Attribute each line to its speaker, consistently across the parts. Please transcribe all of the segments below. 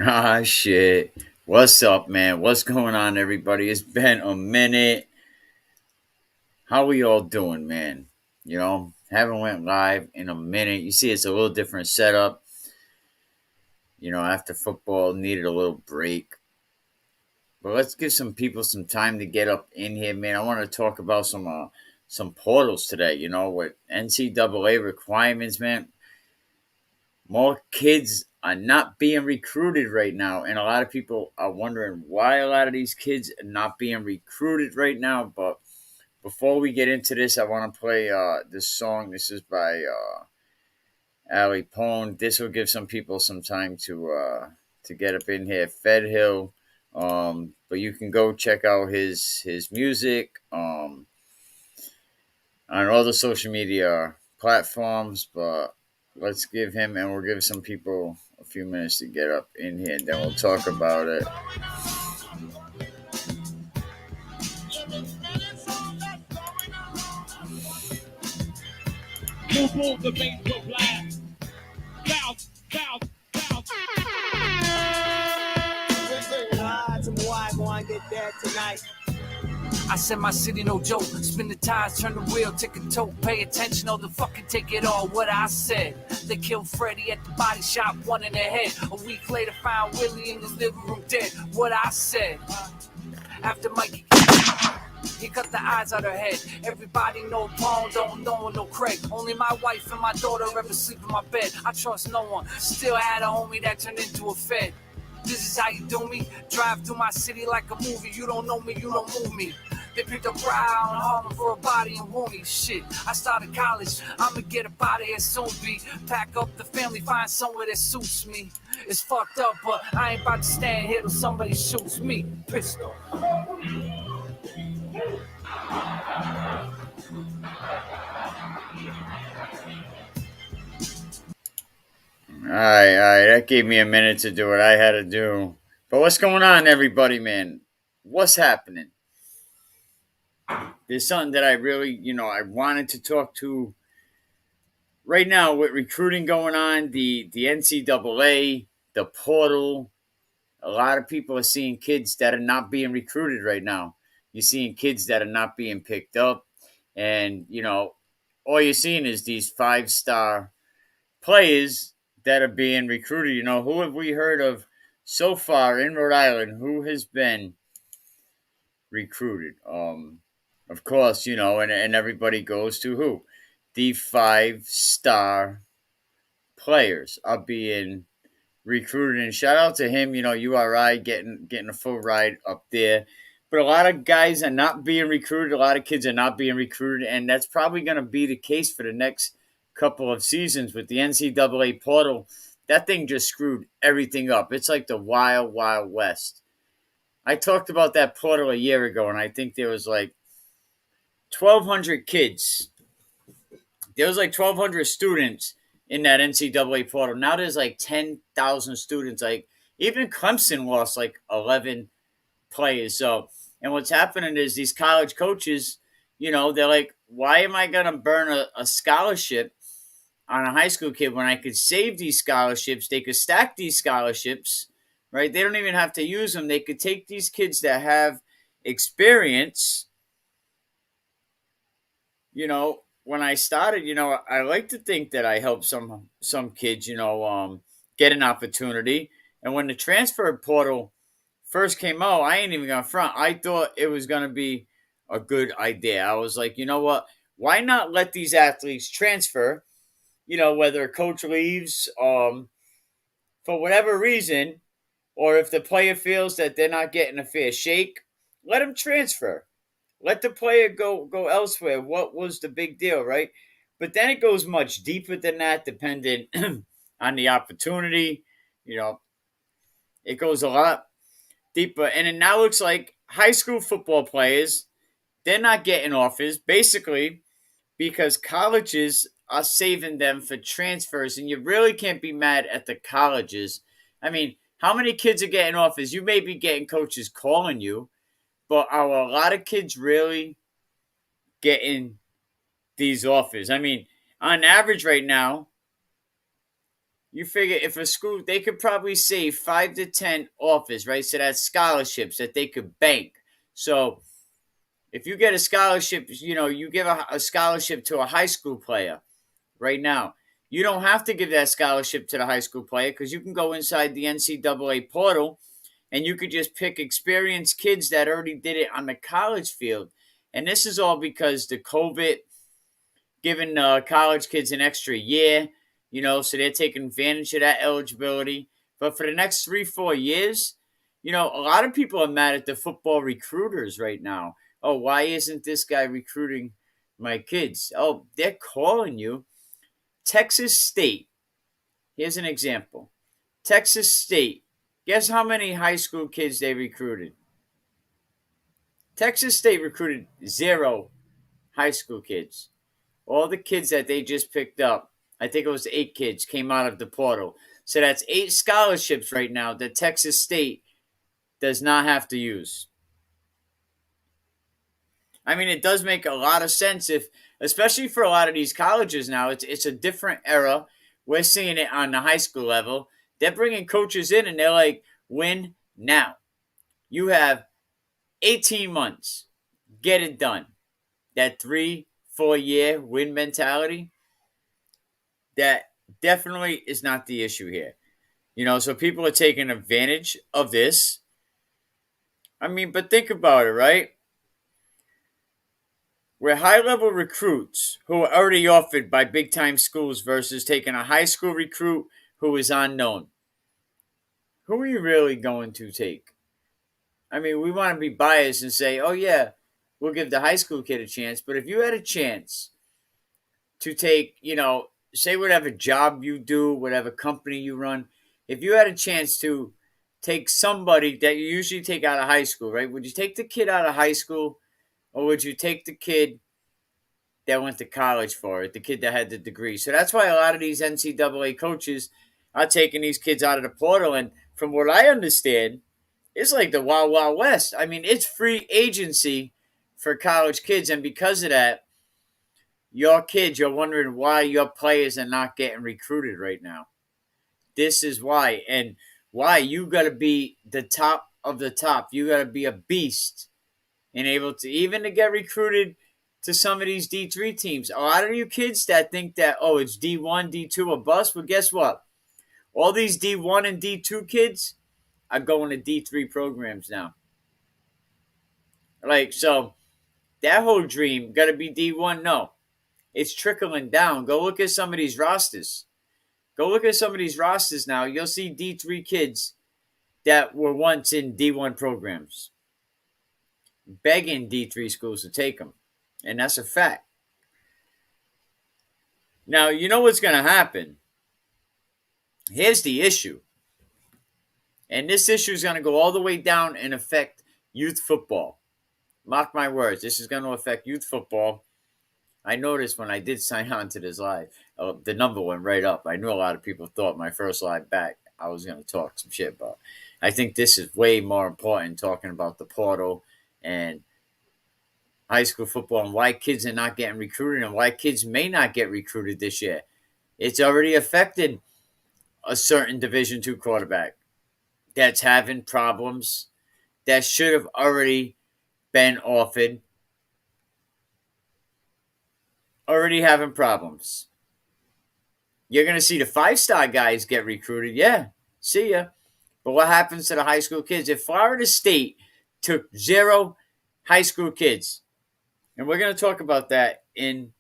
Speaker 1: Ah, shit. What's up, man? What's going on, everybody? It's been a minute. How we all doing, man? Haven't went live in a minute. You see, it's a little different setup. After football, needed a little break. But let's give some people some time to get up in here, man. I want to talk about some portals today. With NCAA requirements, man. More kids are not being recruited right now, and a lot of people are wondering why a lot of these kids are not being recruited right now. But before we get into this, I want to play this song. This is by Ali Pone. This will give some people some time to get up in here. Fed Hill, but you can go check out his music on all the social media platforms. But let's give him, and we'll give some people a few minutes to get up in here, and then we'll talk about it. Move the baseball blast. Bounce, bounce, bounce.
Speaker 2: I said my city no joke. Spin the tires, turn the wheel, take a toke. Pay attention, or the fucking take it all. What I said. They killed Freddie at the body shop, one in the head. A week later, found Willie in his living room dead. What I said. After Mikey, he cut the eyes out her head. Everybody know Paul, don't know no Craig. Only my wife and my daughter ever sleep in my bed. I trust no one. Still had a homie that turned into a fed. This is how you do me. Drive through my city like a movie. You don't know me, you don't move me. They picked up Brown Harlem for a body and wound me. Shit, I started college. I'ma get up out of here soon. Be pack up the family, find somewhere that suits me. It's fucked up, but I ain't about to stand here till somebody shoots me. Pistol.
Speaker 1: All right. That gave me a minute to do what I had to do. But what's going on, everybody, man? What's happening? There's something that I really, I wanted to talk to right now with recruiting going on, the NCAA, the portal. A lot of people are seeing kids that are not being recruited right now. You're seeing kids that are not being picked up. And, all you're seeing is these 5-star players that are being recruited. Who have we heard of so far in Rhode Island who has been recruited? Of course, and everybody goes to who? The 5-star players are being recruited. And shout out to him, URI getting a full ride up there. But a lot of guys are not being recruited. A lot of kids are not being recruited. And that's probably going to be the case for the next couple of seasons with the NCAA portal. That thing just screwed everything up. It's like the wild, wild west. I talked about that portal a year ago, and I think there was like 1,200 kids. There was like 1,200 students in that NCAA portal. Now there's like 10,000 students. Like even Clemson lost like 11 players. So, and what's happening is these college coaches, they're like, why am I going to burn a scholarship on a high school kid when I could save these scholarships? They could stack these scholarships, right? They don't even have to use them. They could take these kids that have experience. When I started, I like to think that I helped some kids, get an opportunity. And when the transfer portal first came out, I ain't even gonna front. I thought it was gonna be a good idea. I was like, you know what? Why not let these athletes transfer? Whether a coach leaves for whatever reason, or if the player feels that they're not getting a fair shake, let them transfer. Let the player go elsewhere. What was the big deal, right? But then it goes much deeper than that, depending on the opportunity. You know, it goes a lot deeper. And it now looks like high school football players, they're not getting offers, basically, because colleges are saving them for transfers. And you really can't be mad at the colleges. I mean, how many kids are getting offers? You may be getting coaches calling you, but are a lot of kids really getting these offers? I mean, on average right now, You figure if a school, they could probably save 5 to 10 offers, right? So that's scholarships that they could bank. So if you get a scholarship, you give a scholarship to a high school player right now. You don't have to give that scholarship to the high school player because you can go inside the NCAA portal and you could just pick experienced kids that already did it on the college field. And this is all because the COVID giving college kids an extra year, so they're taking advantage of that eligibility. But for the next 3, 4 years, a lot of people are mad at the football recruiters right now. Oh, why isn't this guy recruiting my kids? Oh, they're calling you. Texas State, here's an example. Texas State, guess how many high school kids they recruited? Texas State recruited 0 high school kids. All the kids that they just picked up, I think it was 8 kids, came out of the portal. So that's 8 scholarships right now that Texas State does not have to use. I mean, it does make a lot of sense if, especially for a lot of these colleges now, it's a different era. We're seeing it on the high school level. They're bringing coaches in and they're like, win now. You have 18 months. Get it done. That 3, 4 year win mentality, that definitely is not the issue here. So people are taking advantage of this. I mean, but think about it, right? We're high level recruits who are already offered by big time schools versus taking a high school recruit who is unknown. Who are you really going to take? I mean, we want to be biased and say, oh, yeah, we'll give the high school kid a chance. But if you had a chance to take, say whatever job you do, whatever company you run, if you had a chance to take somebody that you usually take out of high school, right? Would you take the kid out of high school or would you take the kid that went to college for it, the kid that had the degree? So that's why a lot of these NCAA coaches are taking these kids out of the portal. And from what I understand, it's like the Wild Wild West. I mean, it's free agency for college kids. And because of that, your kids, you're wondering why your players are not getting recruited right now. This is why. And why you got to be the top of the top. You got to be a beast and able to even to get recruited to some of these D3 teams. A lot of you kids that think that, oh, it's D1, D2 or bust. Well, guess what? All these D1 and D2 kids are going to D3 programs now. So that whole dream got to be D1? No. It's trickling down. Go look at some of these rosters. Go look at some of these rosters now. You'll see D3 kids that were once in D1 programs begging D3 schools to take them. And that's a fact. Now, you know what's going to happen. Here's the issue. And this issue is going to go all the way down and affect youth football. Mark my words. This is going to affect youth football. I noticed when I did sign on to this live, the number went right up. I knew a lot of people thought my first live back I was going to talk some shit about. I think this is way more important, talking about the portal and high school football and why kids are not getting recruited and why kids may not get recruited this year. It's already affected a certain Division II quarterback that's having problems that should have already been offered. Already having problems. You're going to see the 5-star guys get recruited. Yeah, see ya. But what happens to the high school kids? If Florida State took 0 high school kids, and we're going to talk about that in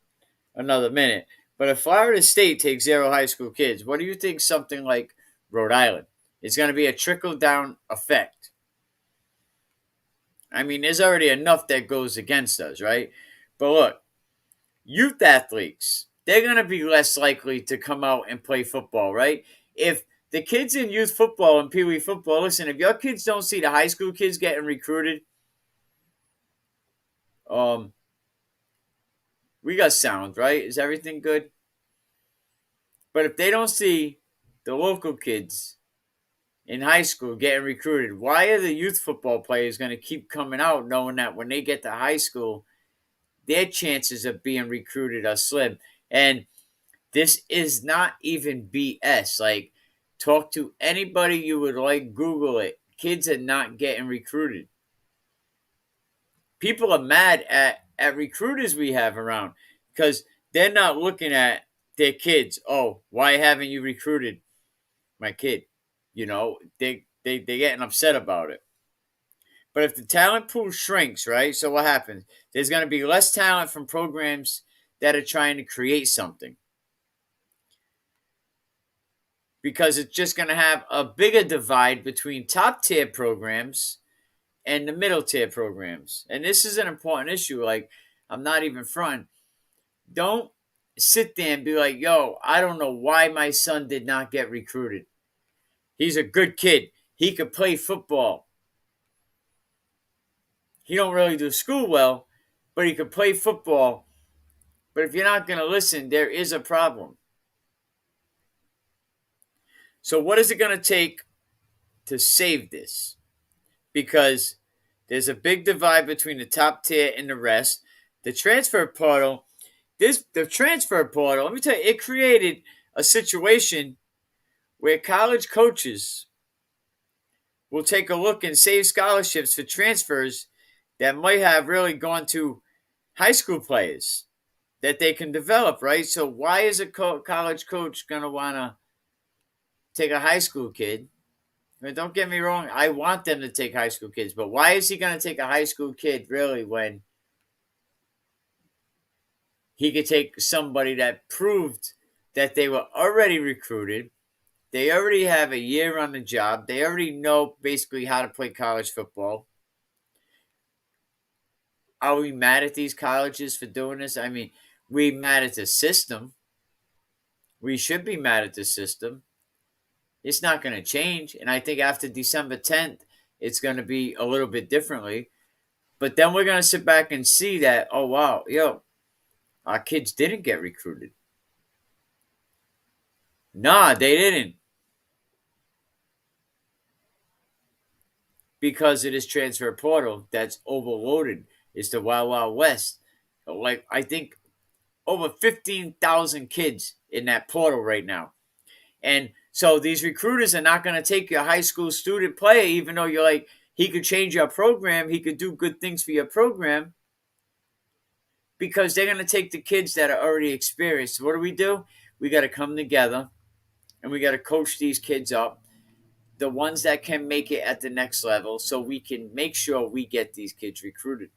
Speaker 1: another minute, but if Florida State takes 0 high school kids, what do you think something like Rhode Island? It's going to be a trickle-down effect. I mean, there's already enough that goes against us, right? But look, youth athletes, they're going to be less likely to come out and play football, right? If the kids in youth football and Pee Wee football, listen, if your kids don't see the high school kids getting recruited, we got sound, right? Is everything good? But if they don't see the local kids in high school getting recruited, why are the youth football players going to keep coming out knowing that when they get to high school, their chances of being recruited are slim? And This is not even BS. Like, talk to anybody you would like, Google it. Kids are not getting recruited. People are mad at recruiters we have around because they're not looking at their kids. Oh, why haven't you recruited my kid? They're getting upset about it. But if the talent pool shrinks, right? So what happens? There's going to be less talent from programs that are trying to create something because it's just going to have a bigger divide between top tier programs and the middle tier programs. And this is an important issue. Like, I'm not even fronting. Don't sit there and be like, yo, I don't know why my son did not get recruited. He's a good kid. He could play football. He don't really do school well, but he could play football. But if you're not going to listen, there is a problem. So what is it going to take to save this? Because there's a big divide between the top tier and the rest. The transfer portal, let me tell you, it created a situation where college coaches will take a look and save scholarships for transfers that might have really gone to high school players that they can develop, right? So why is a college coach going to want to take a high school kid? I mean, don't get me wrong. I want them to take high school kids, but why is he going to take a high school kid really when he could take somebody that proved that they were already recruited? They already have a year on the job. They already know basically how to play college football. Are we mad at these colleges for doing this? I mean, we mad at the system. We should be mad at the system. It's not going to change. And I think after December 10th, it's going to be a little bit differently. But then we're going to sit back and see that, oh, wow, our kids didn't get recruited. Nah, they didn't. Because it is transfer portal that's overloaded. It's the Wild Wild West. Like, I think over 15,000 kids in that portal right now. And so these recruiters are not going to take your high school student player, even though you're like, he could change your program, he could do good things for your program, because they're going to take the kids that are already experienced. What do? We got to come together and we got to coach these kids up, the ones that can make it at the next level, so we can make sure we get these kids recruited.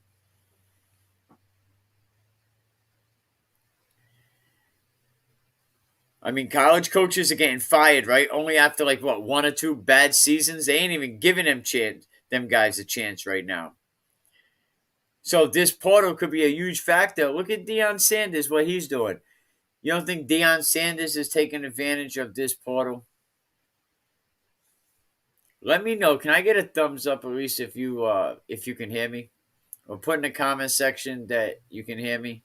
Speaker 1: I mean, college coaches are getting fired, right? Only after like what, one or two bad seasons. They ain't even giving them guys a chance right now. So this portal could be a huge factor. Look at Deion Sanders, what he's doing. You don't think Deion Sanders is taking advantage of this portal? Let me know. Can I get a thumbs up at least if you can hear me, or put in the comment section that you can hear me?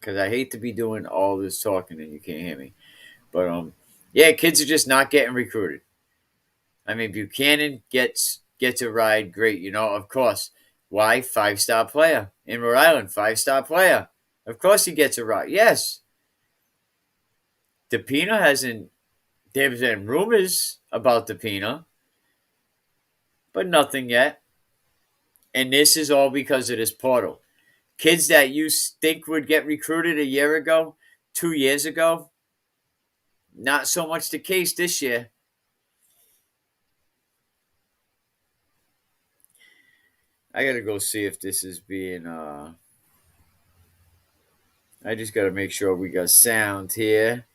Speaker 1: Because I hate to be doing all this talking and you can't hear me. But yeah, kids are just not getting recruited. I mean, Buchanan gets a ride, great. Of course. Why? 5-star player in Rhode Island, 5-star player. Of course he gets a ride. Yes. DePina hasn't. There's been rumors about DePina, but nothing yet. And this is all because of this portal. Kids that you think would get recruited a year ago, 2 years ago, not so much the case this year. I gotta go see if this is being. I just gotta make sure we got sound here.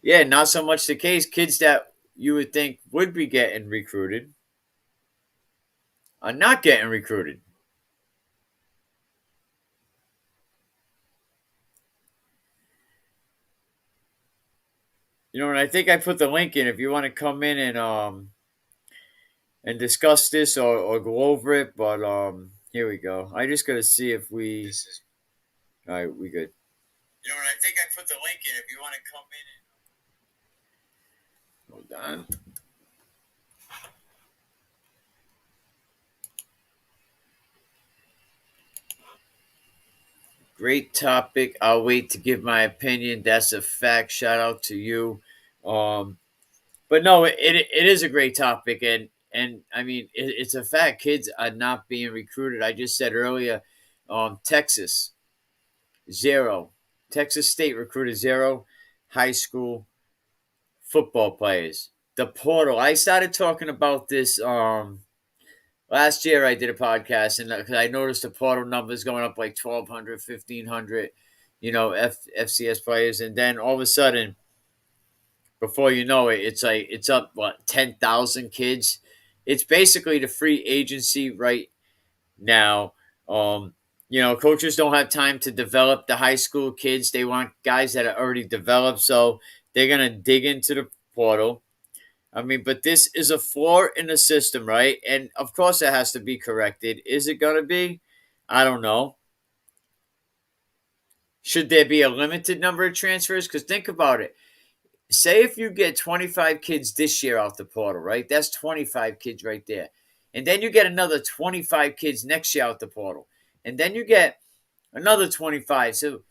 Speaker 1: Yeah, not so much the case. Kids that you would think would be getting recruited are not getting recruited. And I think I put the link in if you want to come in and discuss this or go over it. But here we go. I just gotta see if we. All right, we good. I think I put the link in if you want to come in. Hold on. Great topic. I'll wait to give my opinion. That's a fact. Shout out to you. Um, but no, it is a great topic, and I mean it's a fact. Kids are not being recruited. I just said earlier, Texas zero, Texas State recruited zero high school football players. The portal. I started talking about this last year. I did a podcast, and because I noticed the portal numbers going up like 1,200, 1,500, FCS players, and then all of a sudden, before you know it, it's like it's up what 10,000 kids. It's basically the free agency right now. Um, coaches don't have time to develop the high school kids. They want guys that are already developed, so they're gonna dig into the portal. I mean, but this is a flaw in the system, right? And of course, it has to be corrected. Is it gonna be? I don't know. Should there be a limited number of transfers? Because think about it. Say if you get 25 kids this year off the portal, right? That's 25 kids right there. And then you get another 25 kids next year out the portal. And then you get another 25. So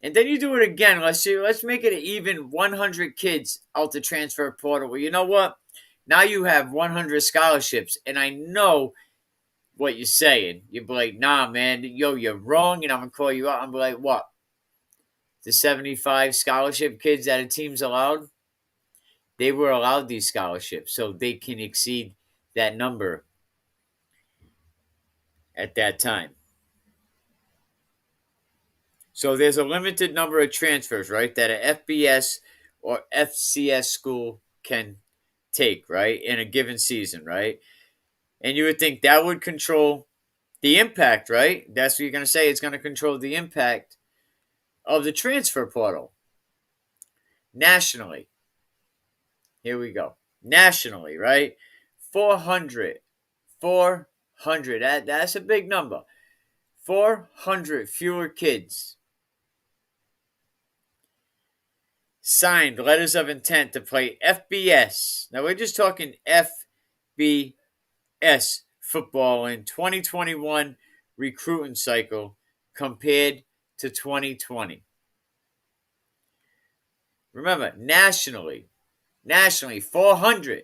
Speaker 1: and then you do it again. Let's make it even 100 kids out the transfer portal. Well, you know what? Now you have 100 scholarships, and I know what you're saying. You're like, nah, man, you're wrong, and I'm gonna call you out. I'm like, what? The 75 scholarship kids that a team's allowed, they were allowed these scholarships, so they can exceed that number at that time. So there's a limited number of transfers, right, that a FBS or FCS school can take, right, in a given season, right? And you would think that would control the impact, right? That's what you're going to say. It's going to control the impact of the transfer portal nationally. Here we go. Nationally, right? 400. 400. That's a big number. 400 fewer kids signed letters of intent to play FBS. Now we're just talking FBS football in 2021 recruiting cycle compared to 2020. Remember, nationally 400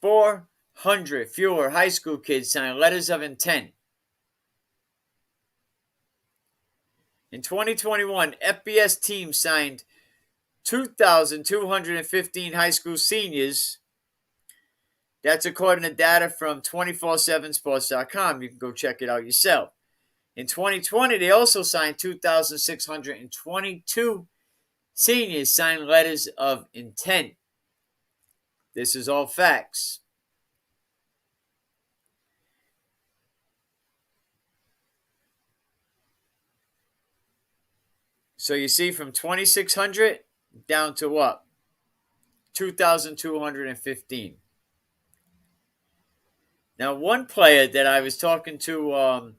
Speaker 1: fewer high school kids signed letters of intent. In 2021, FBS teams signed 2,215 high school seniors. That's according to data from 247sports.com. You can go check it out yourself. In 2020, they also signed 2,622 seniors signed letters of intent. This is all facts. So you see from 2,600 down to what? 2,215. Now, one player that I was talking to,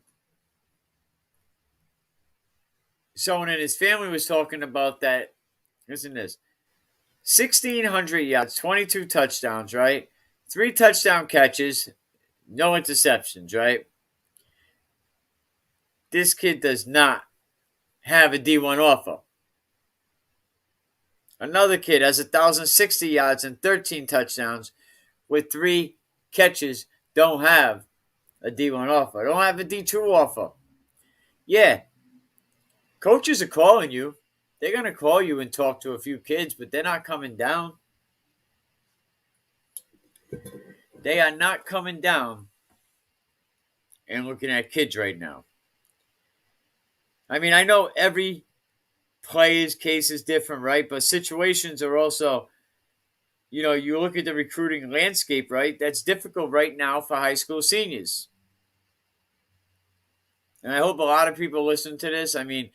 Speaker 1: someone in his family was talking about that. Listen to this. 1,600 yards, 22 touchdowns, right? 3 touchdown catches, no interceptions, right? This kid does not have a D1 offer. Another kid has 1,060 yards and 13 touchdowns with 3 catches, don't have a D1 offer, don't have a D2 offer. Yeah, coaches are calling you. They're going to call you and talk to a few kids, but they're not coming down. They are not coming down and looking at kids right now. I mean, I know every player's case is different, right? But situations are also, you look at the recruiting landscape, right? That's difficult right now for high school seniors. And I hope a lot of people listen to this. I mean,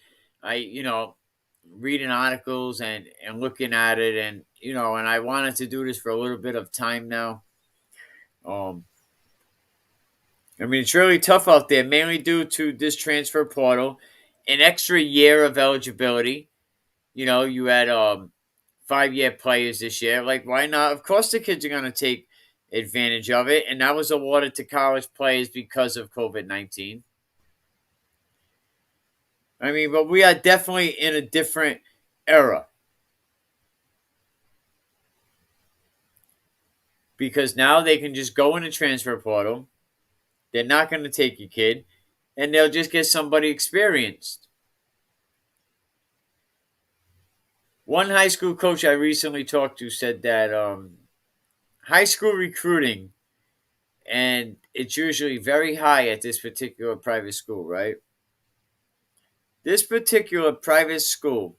Speaker 1: reading articles and looking at it, and and I wanted to do this for a little bit of time now. I mean, it's really tough out there, mainly due to this transfer portal, an extra year of eligibility. You had 5-year players this year. Like, why not? Of course, the kids are going to take advantage of it, and that was awarded to college players because of COVID-19. I mean, but we are definitely in a different era because now they can just go in the transfer portal. They're not going to take your kid, and they'll just get somebody experienced. One high school coach I recently talked to said that high school recruiting, and it's usually very high at this particular private school, right? This particular private school,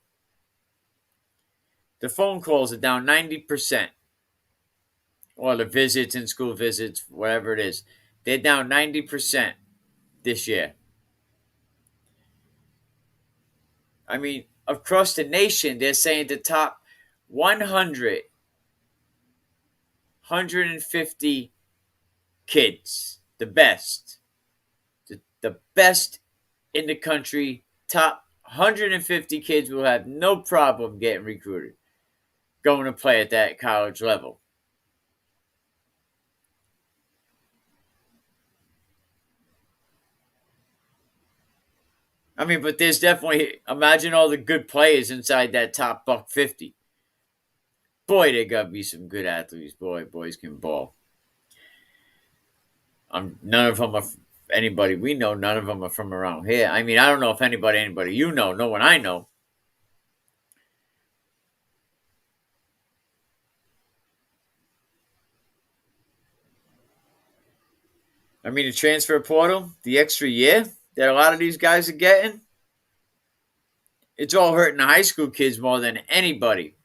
Speaker 1: the phone calls are down 90%, or the visits and school visits, whatever it is. They're down 90% this year. I mean, across the nation, they're saying the top 100, 150 kids, the best in the country, top 150 kids will have no problem getting recruited, going to play at that college level. I mean, but there's definitely, imagine all the good players inside that top buck 50. Boy, they got to be some good athletes. Boys can ball. None of them are anybody we know. None of them are from around here. I mean, I don't know if anybody you know, no one I know. I mean, the transfer portal, the extra year that a lot of these guys are getting, it's all hurting the high school kids more than anybody.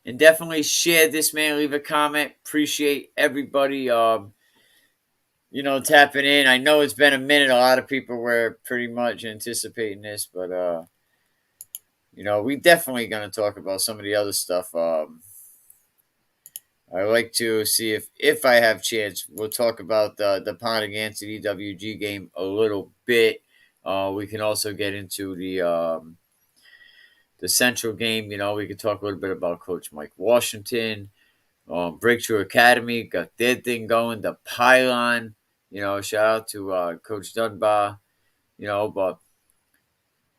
Speaker 1: And definitely share this, man. Leave a comment. Appreciate everybody, tapping in. I know it's been a minute. A lot of people were pretty much anticipating this, but we definitely gonna talk about some of the other stuff. I like to see if I have chance, we'll talk about the Pond against the DWG game a little bit. We can also get into the Central game. We could talk a little bit about Coach Mike Washington. Breakthrough Academy got their thing going. The Pylon, shout out to Coach Dunbar. But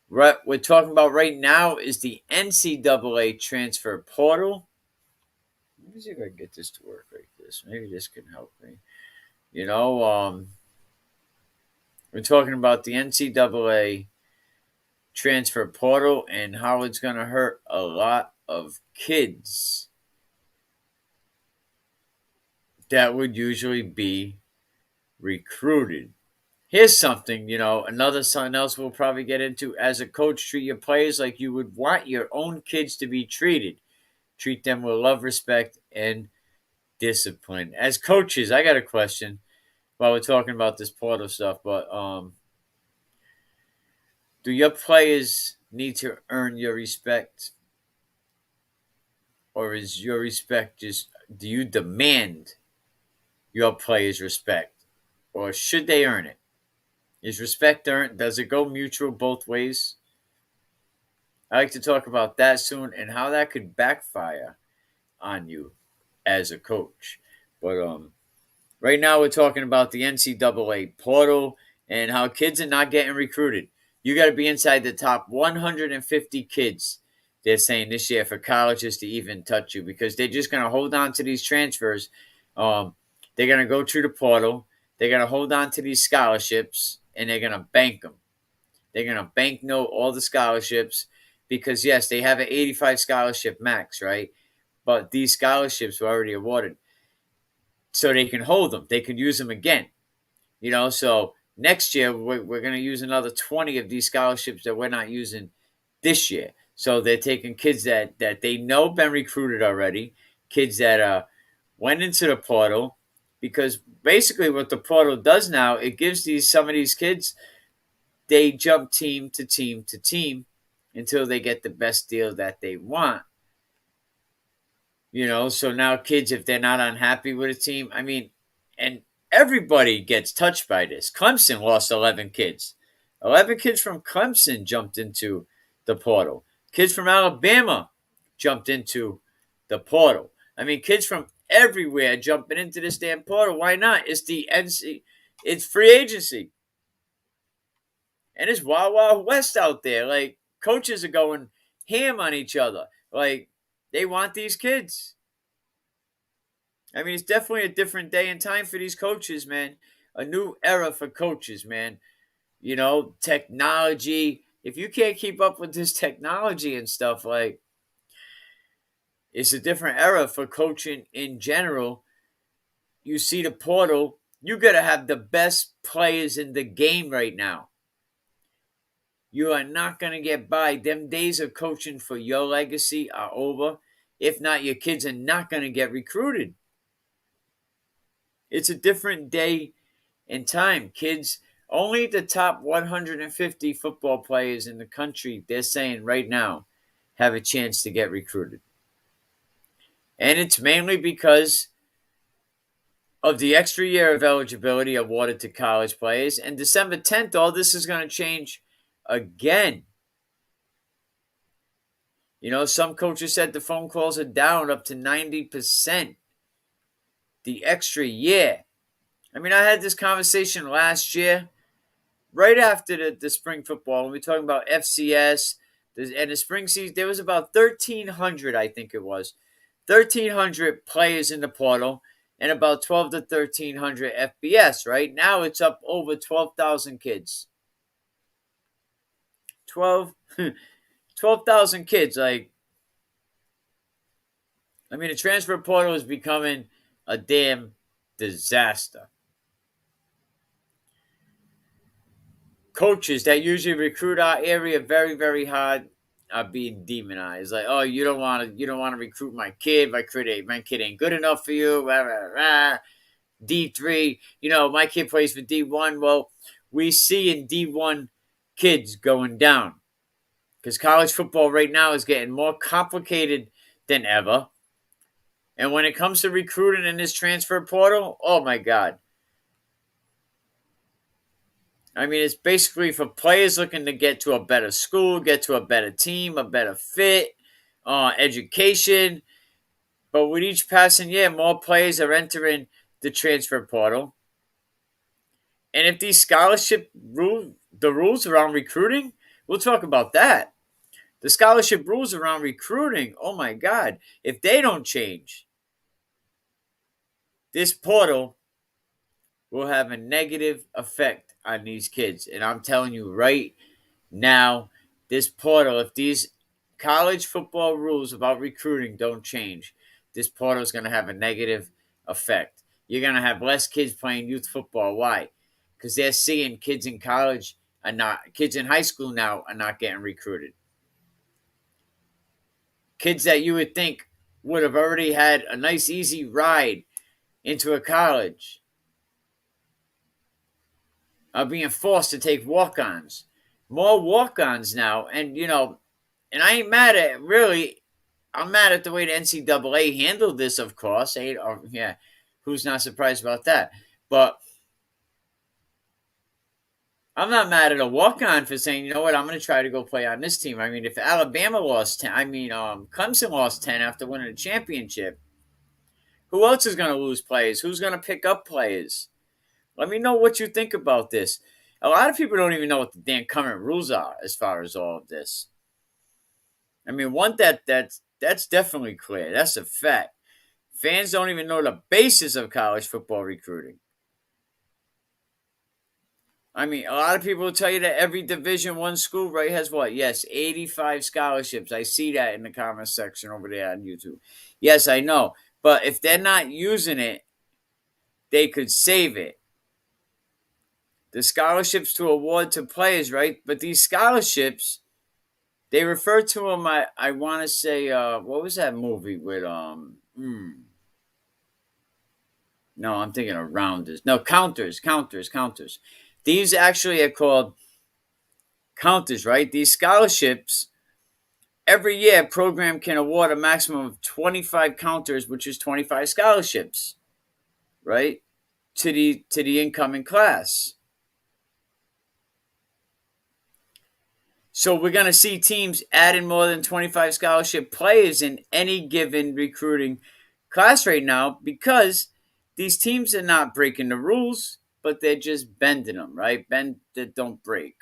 Speaker 1: what we're talking about right now is the NCAA transfer portal. Let me see if I can get this to work like this. Maybe this can help me. We're talking about the NCAA transfer portal and how it's going to hurt a lot of kids that would usually be recruited. Here's something, something else we'll probably get into. As a coach, treat your players like you would want your own kids to be treated. Treat them with love, respect, and discipline. As coaches, I got a question while we're talking about this portal stuff, but do your players need to earn your respect? Or is your respect just, do you demand your players' respect? Or should they earn it? Is respect earned? Does it go mutual both ways? I like to talk about that soon and how that could backfire on you as a coach. But right now we're talking about the NCAA portal and how kids are not getting recruited. You got to be inside the top 150 kids, they're saying, this year for colleges to even touch you, because they're just going to hold on to these transfers. They're going to go through the portal. They're going to hold on to these scholarships, and they're going to bank them. They're going to banknote all the scholarships because, yes, they have an 85 scholarship max, right? But these scholarships were already awarded. So they can hold them. They can use them again. So next year we're going to use another 20 of these scholarships that we're not using this year. So they're taking kids that they know been recruited already, kids that went into the portal, because basically what the portal does now, it gives some of these kids, they jump team to team to team until they get the best deal that they want. So now kids, if they're not unhappy with a team, I mean, and everybody gets touched by this. Clemson lost 11 kids. 11 kids from Clemson jumped into the portal. Kids from Alabama jumped into the portal. I mean, kids from everywhere jumping into this damn portal. Why not? It's the NC. It's free agency, and it's wild, wild west out there. Like coaches are going ham on each other. Like they want these kids. I mean, it's definitely a different day and time for these coaches, man. A new era for coaches, man. You know, technology. If you can't keep up with this technology and stuff, like it's a different era for coaching in general. You see the portal, you got to have the best players in the game right now. You are not going to get by. Them days of coaching for your legacy are over. If not, your kids are not going to get recruited. It's a different day and time. Kids, only the top 150 football players in the country, they're saying right now, have a chance to get recruited. And it's mainly because of the extra year of eligibility awarded to college players. And December 10th, all this is going to change again. You know, some coaches said the phone calls are down up to 90%. The extra year. I mean, I had this conversation last year, right after the spring football, and we were talking about FCS. And the spring season, there was about 1,300, I think it was. 1,300 players in the portal and about 12 to 1,300 FBS, right? Now it's up over 12,000 kids. 12,000 kids. Like, I mean, the transfer portal is becoming a damn disaster. Coaches that usually recruit our area very, very hard are being demonized. Like, oh, you don't want to recruit my kid. My kid ain't good enough for you. Rah, rah, rah. D3, you know, my kid plays for D1. Well, we see in D1 kids going down because college football right now is getting more complicated than ever. And when it comes to recruiting in this transfer portal, oh my God. I mean, it's basically for players looking to get to a better school, get to a better team, a better fit, education. But with each passing year, more players are entering the transfer portal. And if these scholarship the rules around recruiting, we'll talk about that. The scholarship rules around recruiting, oh my God, if they don't change, this portal will have a negative effect on these kids. And I'm telling you right now, this portal, if these college football rules about recruiting don't change, this portal is going to have a negative effect. You're going to have less kids playing youth football. Why? Because they're seeing kids in college are not, kids in high school now are not getting recruited. Kids that you would think would have already had a nice, easy ride into a college are being forced to take walk-ons. More walk-ons now. And, you know, and I ain't mad at it, really. I'm mad at the way the NCAA handled this, of course. Yeah, who's not surprised about that? But I'm not mad at a walk-on for saying, you know what, I'm going to try to go play on this team. I mean, if Alabama lost 10, Clemson lost 10 after winning a championship, who else is going to lose players? Who's going to pick up players? Let me know what you think about this. A lot of people don't even know what the damn current rules are as far as all of this. I mean, that's definitely clear. That's a fact. Fans don't even know the basis of college football recruiting. I mean, a lot of people will tell you that every Division I school, right, has what? Yes, 85 scholarships. I see that in the comment section over there on YouTube. Yes, I know. But if they're not using it, they could save it. The scholarships to award to players, right? But these scholarships, they refer to them, I want to say, what was that movie with, No, I'm thinking of rounders. No, counters. These actually are called counters, right? These scholarships, every year, a program can award a maximum of 25 counters, which is 25 scholarships, right? To the incoming class. So we're going to see teams adding more than 25 scholarship players in any given recruiting class right now because these teams are not breaking the rules, but they're just bending them, right? Bend that don't break.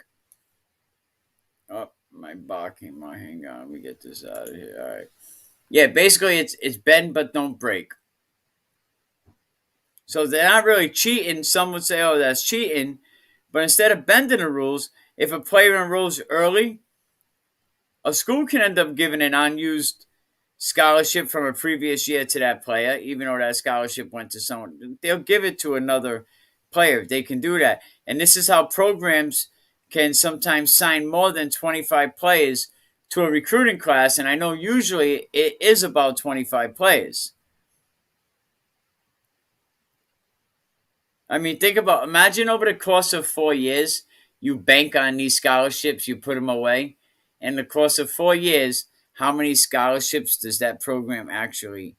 Speaker 1: Oh, my bar came on. Hang on, let me get this out of here. All right. Yeah, basically it's bend but don't break. So they're not really cheating. Some would say, "Oh, that's cheating," but instead of bending the rules, if a player enrolls early, a school can end up giving an unused scholarship from a previous year to that player, even though that scholarship went to someone. They'll give it to another player. They can do that. And this is how programs can sometimes sign more than 25 players to a recruiting class. And I know usually it is about 25 players. I mean, imagine over the course of 4 years, you bank on these scholarships, you put them away. In the course of 4 years, how many scholarships does that program actually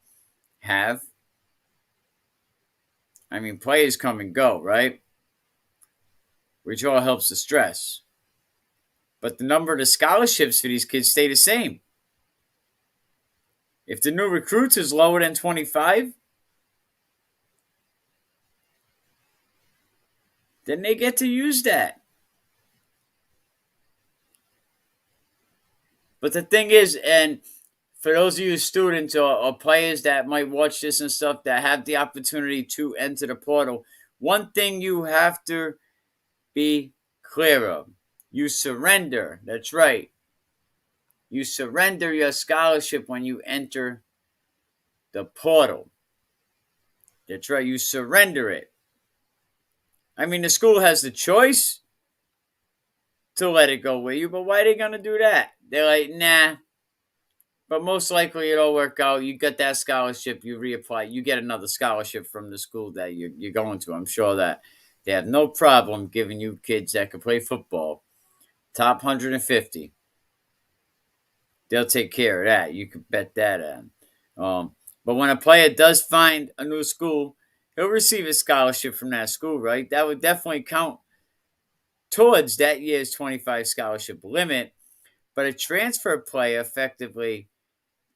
Speaker 1: have? I mean, players come and go, right? Which all helps the stress. But the number of the scholarships for these kids stay the same. If the new recruits is lower than 25, then they get to use that. But the thing is, and for those of you students or players that might watch this and stuff that have the opportunity to enter the portal, one thing you have to be clear of: you surrender. That's right. You surrender your scholarship when you enter the portal. That's right. You surrender it. I mean, the school has the choice to let it go with you, but why are they going to do that? They're like, nah. But most likely it'll work out. You get that scholarship, you reapply, you get another scholarship from the school that you're going to. I'm sure that they have no problem giving you kids that can play football. Top 150. They'll take care of that. You can bet that on. But when a player does find a new school, he'll receive a scholarship from that school, right? That would definitely count towards that year's 25 scholarship limit. But a transfer player effectively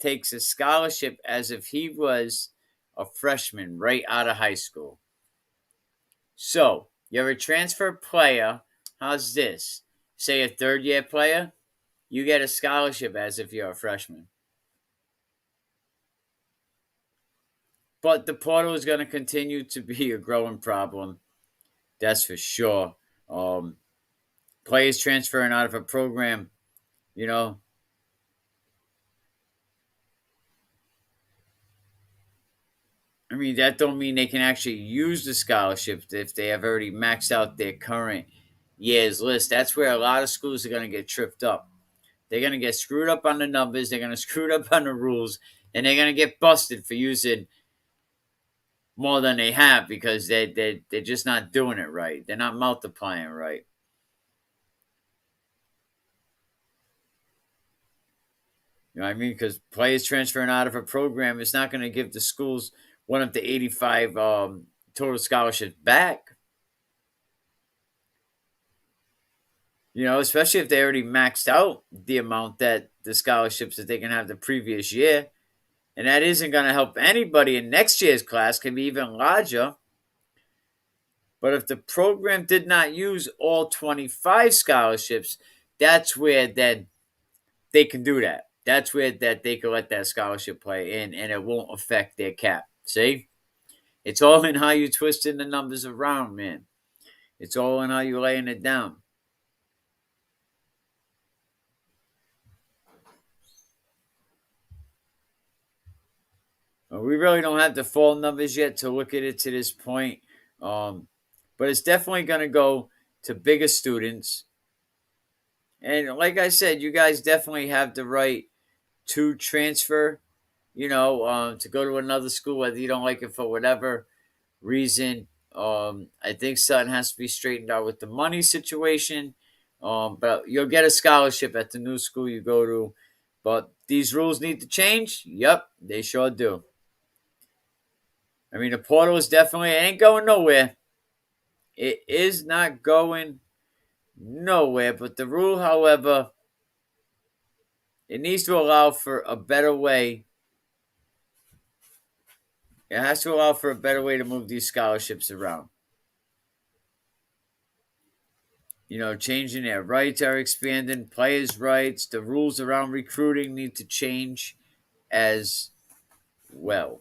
Speaker 1: takes a scholarship as if he was a freshman right out of high school. So you're a transfer player. How's this? Say a third year player, you get a scholarship as if you're a freshman. But the portal is going to continue to be a growing problem. That's for sure. Players transferring out of a program, you know, I mean, that don't mean they can actually use the scholarship if they have already maxed out their current year's list. That's where a lot of schools are going to get tripped up. They're going to get screwed up on the numbers. They're going to screw up on the rules, and they're going to get busted for using more than they have because they're just not doing it right. They're not multiplying right. You know what I mean? Because players transferring out of a program is not going to give the schools one of the 85 total scholarships back. You know, especially if they already maxed out the amount that the scholarships that they can have the previous year. And that isn't going to help anybody in next year's class, can be even larger. But if the program did not use all 25 scholarships, that's where then they can do that. That's where that they can let that scholarship play in and it won't affect their cap. See? It's all in how you twisting the numbers around, man. It's all in how you laying it down. We really don't have the full numbers yet to look at it to this point. But it's definitely going to go to bigger students. And like I said, you guys definitely have the right to transfer, to go to another school, whether you don't like it for whatever reason. I think something has to be straightened out with the money situation. But you'll get a scholarship at the new school you go to. But these rules need to change? Yep, they sure do. I mean, the portal is definitely, it ain't going nowhere. It is not going nowhere. But the rule, however, it needs to allow for a better way It has to allow for a better way to move these scholarships around. Changing their rights are expanding, players' rights, the rules around recruiting need to change as well.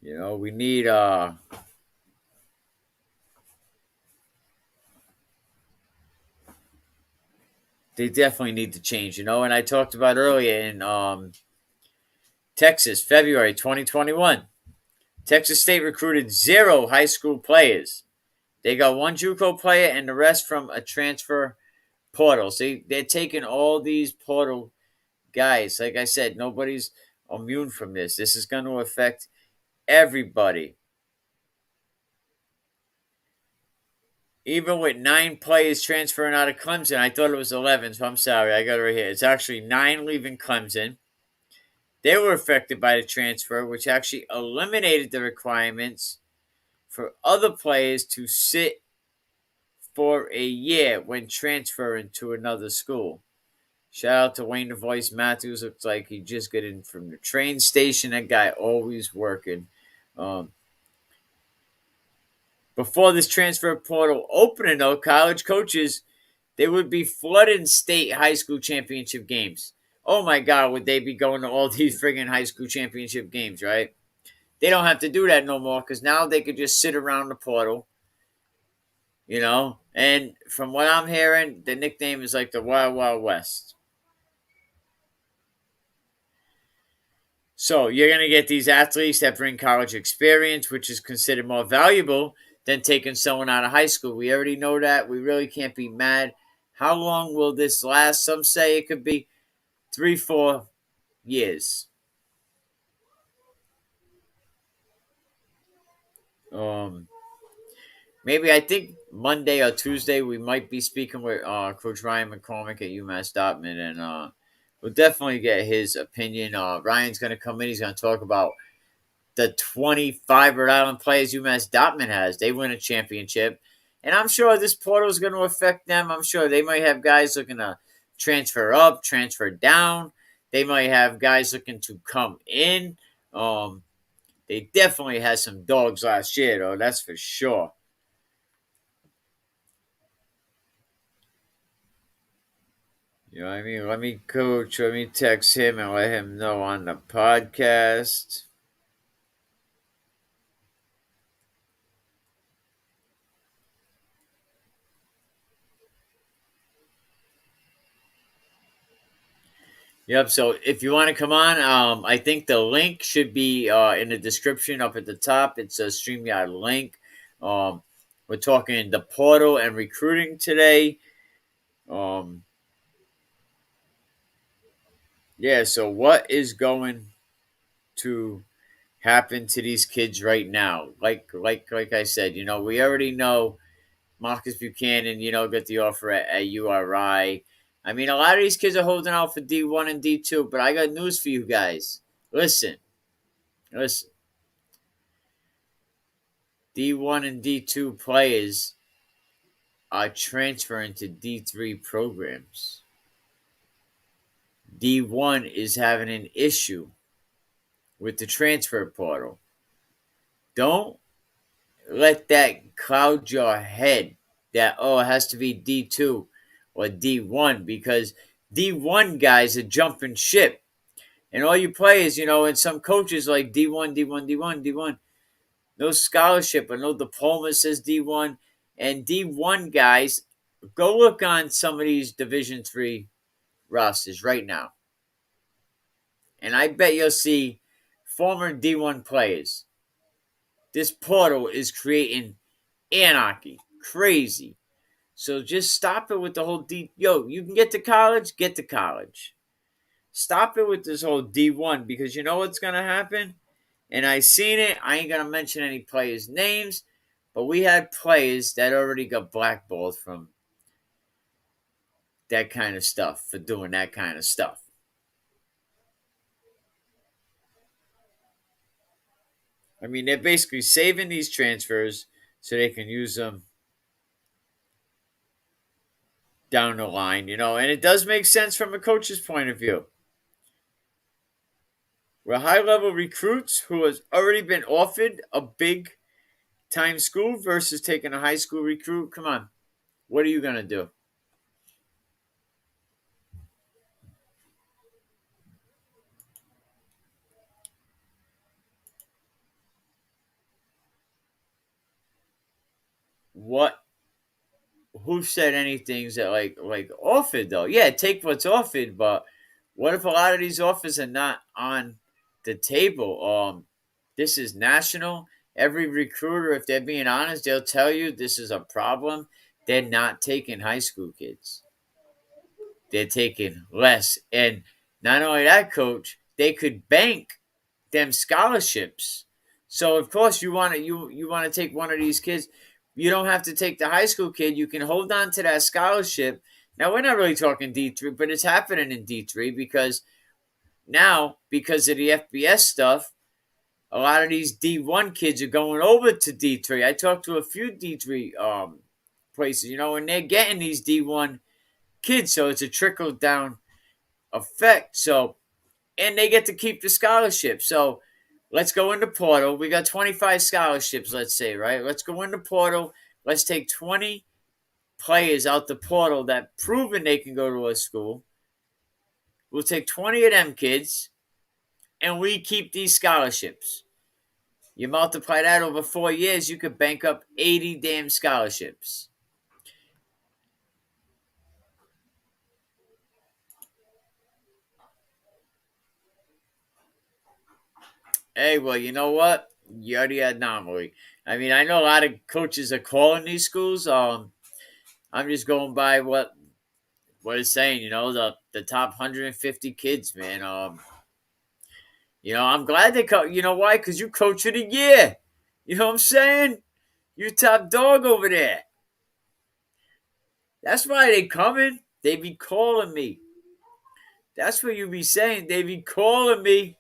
Speaker 1: We need they definitely need to change, and I talked about earlier in Texas, February 2021. Texas State recruited 0 high school players. They got 1 JUCO player and the rest from a transfer portal. See, they're taking all these portal guys. Like I said, nobody's immune from this. This is going to affect everybody. Even with 9 players transferring out of Clemson, I thought it was 11, so I'm sorry. I got it right here. It's actually 9 leaving Clemson. They were affected by the transfer, which actually eliminated the requirements for other players to sit for a year when transferring to another school. Shout out to Wayne the Voice Matthews. Looks like he just got in from the train station. That guy always working. Before this transfer portal opening, though, college coaches, they would be flooding state high school championship games. Oh my God, would they be going to all these friggin' high school championship games, right? They don't have to do that no more because now they could just sit around the portal, And from what I'm hearing, the nickname is like the Wild Wild West. So you're going to get these athletes that bring college experience, which is considered more valuable than taking someone out of high school. We already know that. We really can't be mad. How long will this last? Some say it could be 3-4 years. Maybe I think Monday or Tuesday we might be speaking with Coach Ryan McCormick at UMass Dartmouth, and we'll definitely get his opinion. Ryan's going to come in. He's going to talk about the 25 Rhode Island players UMass Dartmouth has. They win a championship. And I'm sure this portal is going to affect them. I'm sure they might have guys looking to transfer up, transfer down. They might have guys looking to come in. They definitely had some dogs last year, though. That's for sure. You know what I mean? Let me text him and let him know on the podcast. Yep. So if you want to come on, I think the link should be in the description up at the top. It's a StreamYard link. We're talking the portal and recruiting today. Yeah. So what is going to happen to these kids right now? Like I said, we already know Marcus Buchanan, got the offer at URI. I mean, a lot of these kids are holding out for D1 and D2, but I got news for you guys. Listen. D1 and D2 players are transferring to D3 programs. D1 is having an issue with the transfer portal. Don't let that cloud your head that, it has to be D2 or D1 because D1 guys are jumping ship. And all you players, and some coaches like D1, D1, D1, D1, no scholarship or no diploma says D1. And D1 guys, go look on some of these Division 3 rosters right now. And I bet you'll see former D1 players. This portal is creating anarchy. Crazy. So just stop it with the whole you can get to college, get to college. Stop it with this whole D1 because you know what's going to happen? And I seen it. I ain't going to mention any players' names, but we had players that already got blackballed from that kind of stuff, for doing that kind of stuff. I mean, they're basically saving these transfers so they can use them down the line, and it does make sense from a coach's point of view. Where high level recruits who has already been offered a big time school versus taking a high school recruit, come on, what are you going to do? What who said anything that like offered though? Yeah, take what's offered, but what if a lot of these offers are not on the table? This is national. Every recruiter, if they're being honest, they'll tell you this is a problem. They're not taking high school kids. They're taking less. And not only that, coach, they could bank them scholarships. So of course you want to take one of these kids. You don't have to take the high school kid. You can hold on to that scholarship. Now we're not really talking D3, but it's happening in D3 because now, because of the FBS stuff, a lot of these D1 kids are going over to D3. I talked to a few D3 places, and they're getting these D1 kids, so it's a trickle down effect. So, and they get to keep the scholarship. So, let's go into portal. We got 25 scholarships, let's say, right? Let's go into portal. Let's take 20 players out the portal that proven they can go to a school. We'll take 20 of them kids, and we keep these scholarships. You multiply that over 4 years, you could bank up 80 damn scholarships. Hey, well, you know what? You're the anomaly. I mean, I know a lot of coaches are calling these schools. I'm just going by what it's saying. The top 150 kids, man. I'm glad they co. You know why? Because you coach of the year. You know what I'm saying? You top dog over there. That's why they coming. They be calling me. That's what you be saying. They be calling me.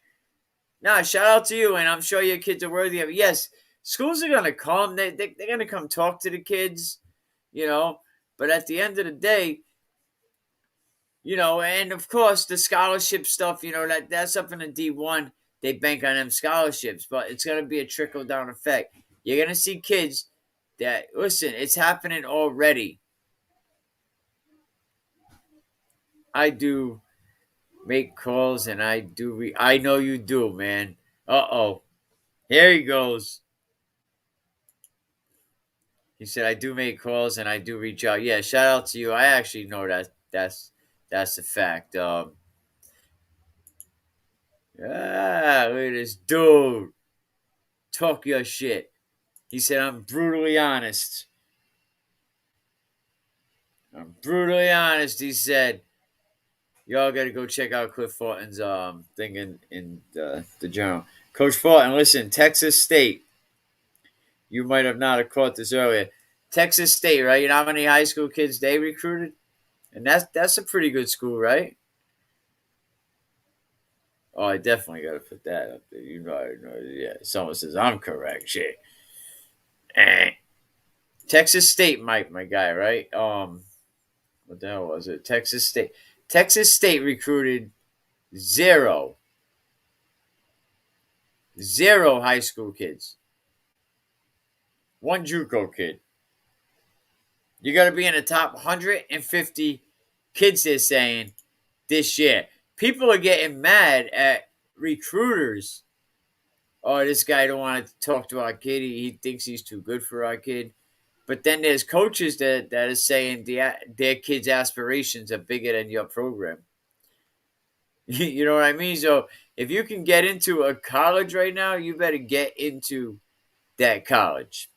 Speaker 1: Nah, shout out to you, and I'm sure your kids are worthy of it. Yes, schools are gonna come. They're gonna come talk to the kids, you know. But at the end of the day, and of course the scholarship stuff, that's up in the D1. They bank on them scholarships, but it's gonna be a trickle down effect. You're gonna see kids that listen. It's happening already. I do make calls, and I do. I know you do, man. Uh-oh. Here he goes. He said, "I do make calls and I do reach out." Yeah, shout out to you. I actually know that's a fact. Look at this dude. Talk your shit. He said, "I'm brutally honest. I'm brutally honest." He said, "Y'all got to go check out Cliff Fortin's thing in the journal." Coach Fortin, listen, Texas State. You might have not have caught this earlier. Texas State, right? You know how many high school kids they recruited? And that's a pretty good school, right? Oh, I definitely got to put that up there. Yeah. Someone says I'm correct. Shit. Eh. Texas State, my guy, right? What the hell was it? Texas State. Texas State recruited zero high school kids. One JUCO kid. You got to be in the top 150 kids. They're saying this year. People are getting mad at recruiters. Oh, this guy don't want to talk to our kid. He thinks he's too good for our kid. But then there's coaches that are saying their kids' aspirations are bigger than your program. You know what I mean? So if you can get into a college right now, you better get into that college,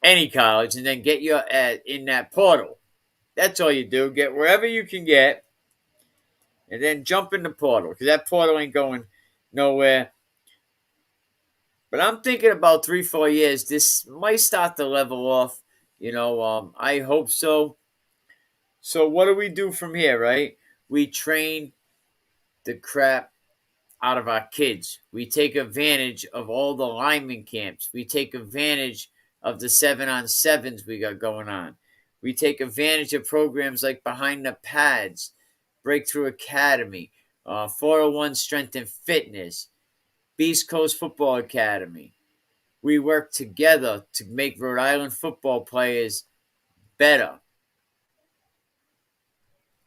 Speaker 1: any college, and then get your in that portal. That's all you do. Get wherever you can get, and then jump in the portal because that portal ain't going nowhere. But I'm thinking about 3-4 years, this might start to level off. I hope so. So what do we do from here, right? We train the crap out of our kids. We take advantage of all the lineman camps. We take advantage of the 7-on-7s we got going on. We take advantage of programs like Behind the Pads, Breakthrough Academy, 401 Strength and Fitness, Beast Coast Football Academy. We work together to make Rhode Island football players better.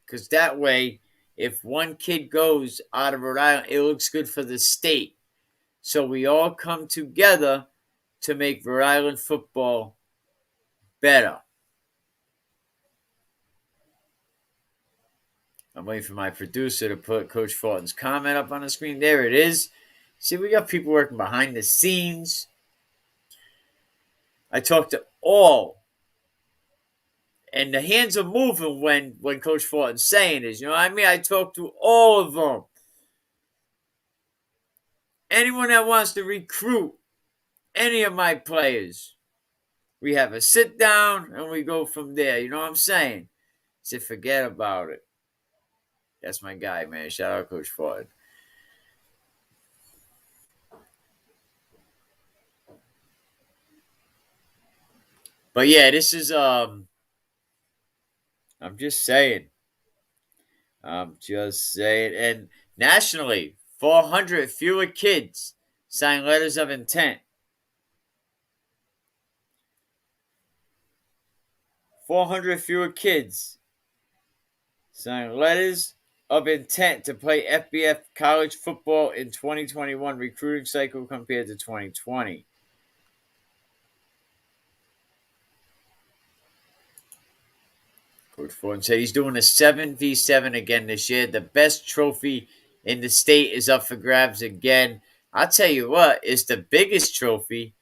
Speaker 1: Because that way, if one kid goes out of Rhode Island, it looks good for the state. So we all come together to make Rhode Island football better. I'm waiting for my producer to put Coach Fulton's comment up on the screen. There it is. See, we got people working behind the scenes. I talked to all, and the hands are moving when Coach Fulton's saying this. You know what I mean? I talked to all of them. Anyone that wants to recruit any of my players, we have a sit down and we go from there. You know what I'm saying? So forget about it. That's my guy, man. Shout out Coach Fulton. But yeah, this is I'm just saying. I'm just saying. And nationally, 400 fewer kids sign letters of intent. 400 fewer kids sign letters of intent to play FBF college football in 2021 recruiting cycle compared to 2020. Coach Fulton said he's doing a 7v7 again this year. The best trophy in the state is up for grabs again. I'll tell you what, it's the biggest trophy.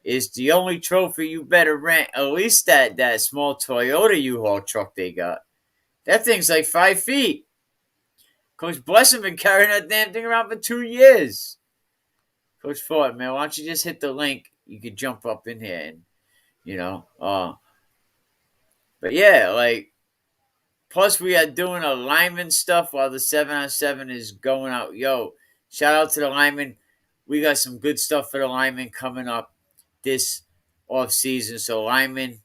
Speaker 1: It's the only trophy you better rent. At least that small Toyota U-Haul truck they got. That thing's like 5 feet. Coach Blessing been carrying that damn thing around for 2 years. Coach Fulton, man, why don't you just hit the link? You could jump up in here and, you know. But yeah, like, plus we are doing a lineman stuff while the 7-on-7 is going out. Yo, shout out to the linemen. We got some good stuff for the linemen coming up this off season. So linemen,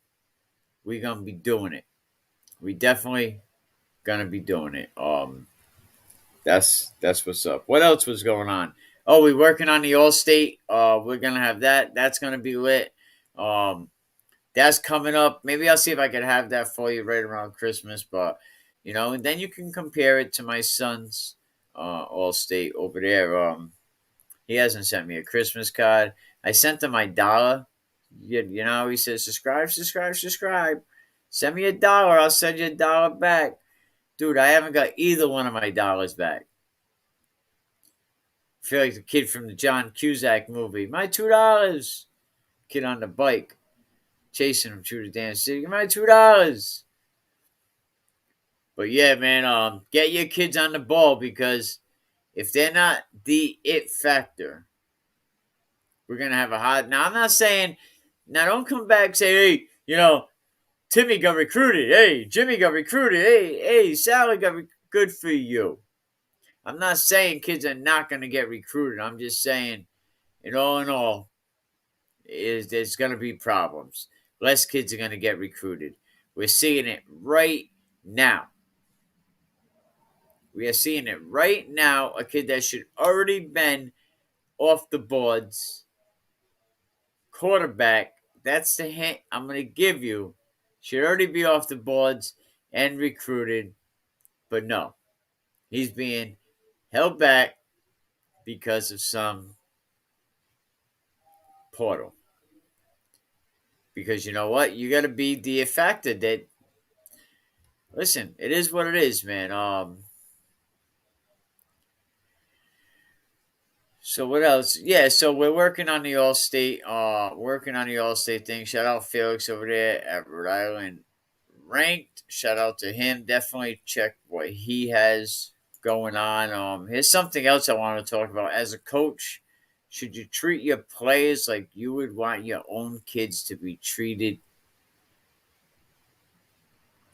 Speaker 1: we gonna be doing it. We definitely gonna be doing it. That's what's up. What else was going on? Oh, we're working on the All State. We're gonna have that. That's gonna be lit. That's coming up. Maybe I'll see if I can have that for you right around Christmas. But and then you can compare it to my son's All State over there. He hasn't sent me a Christmas card. I sent him my dollar. He says subscribe, subscribe, subscribe. Send me $1. I'll send you $1 back. Dude, I haven't got either one of my dollars back. I feel like the kid from the John Cusack movie. My $2. Kid on the bike. Chasing him through the damn city. My $2. But yeah, man, get your kids on the ball because if they're not the it factor, we're gonna have a hard. Now I'm not saying. Now don't come back and say, hey, Timmy got recruited. Hey, Jimmy got recruited. Hey, Sally got good for you. I'm not saying kids are not gonna get recruited. I'm just saying, in all, there's gonna be problems. Less kids are gonna get recruited. We're seeing it right now. We are seeing it right now. A kid that should already been off the boards, quarterback. That's the hint I'm going to give you. Should already be off the boards and recruited, but no, he's being held back because of some portal. Because you know what? You got to be the factor that. Listen, it is what it is, man. So what else? Yeah, so we're working on the All State. Working on the All State thing. Shout out Felix over there at Rhode Island Ranked. Shout out to him. Definitely check what he has going on. Here's something else I want to talk about. As a coach, should you treat your players like you would want your own kids to be treated?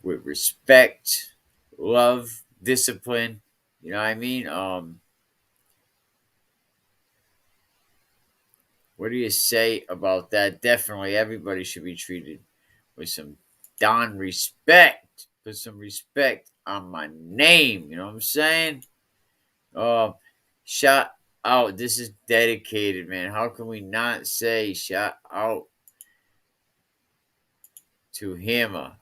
Speaker 1: With respect, love, discipline. You know what I mean? What do you say about that? Definitely, everybody should be treated with some Don Respect. Put some respect on my name. You know what I'm saying? Shout out. This is dedicated, man. How can we not say shout out to Hammer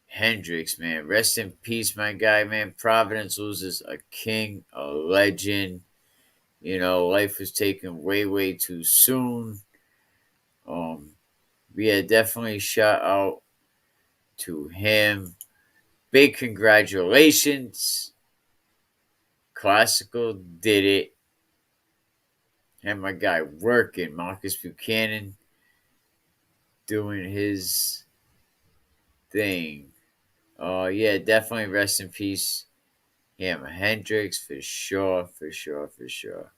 Speaker 1: Hendrix, man? Rest in peace, my guy, man. Providence loses a king, a legend. You know, life was taken way, way too soon. Yeah, definitely shout out to him. Big congratulations. Classical did it. And my guy working, Marcus Buchanan, doing his thing. Yeah, definitely rest in peace. Hammer Hendrix for sure, for sure, for sure.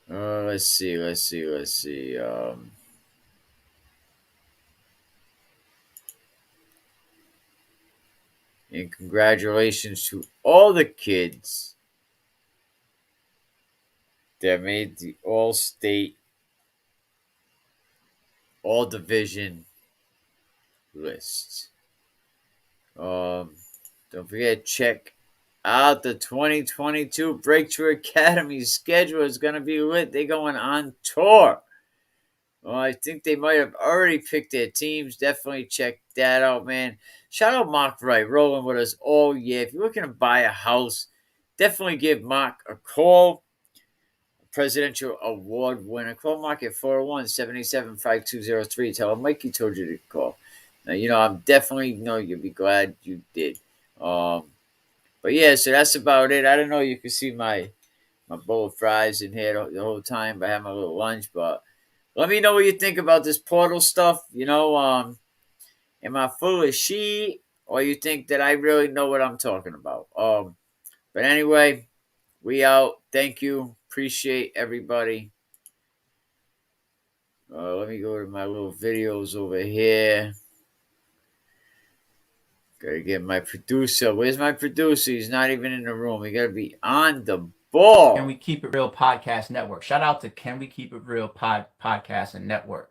Speaker 1: Let's see, let's see, let's see. And congratulations to all the kids that made the all state, all division list. Don't forget, check out the 2022 Breakthrough Academy schedule. Is going to be lit. They're going on tour. Well, I think they might have already picked their teams. Definitely check that out, man. Shout out Mark Wright, rolling with us all year. If you're looking to buy a house, definitely give Mark a call. Presidential Award winner. Call Mark at 401-787-5203. Tell him Mikey told you to call. Now, I'm definitely, you'll be glad you did. But yeah, so that's about it. I don't know. You can see my bowl of fries in here the whole time. I have my little lunch, but let me know what you think about this portal stuff. Am I full of shit, or you think that I really know what I'm talking about? But anyway, we out. Thank you. Appreciate everybody. Let me go to my little videos over here. Gotta get my producer. Where's my producer? He's not even in the room. We gotta be on the ball.
Speaker 2: Can We Keep It Real Podcast Network. Shout out to Can We Keep It Real Podcast and Network.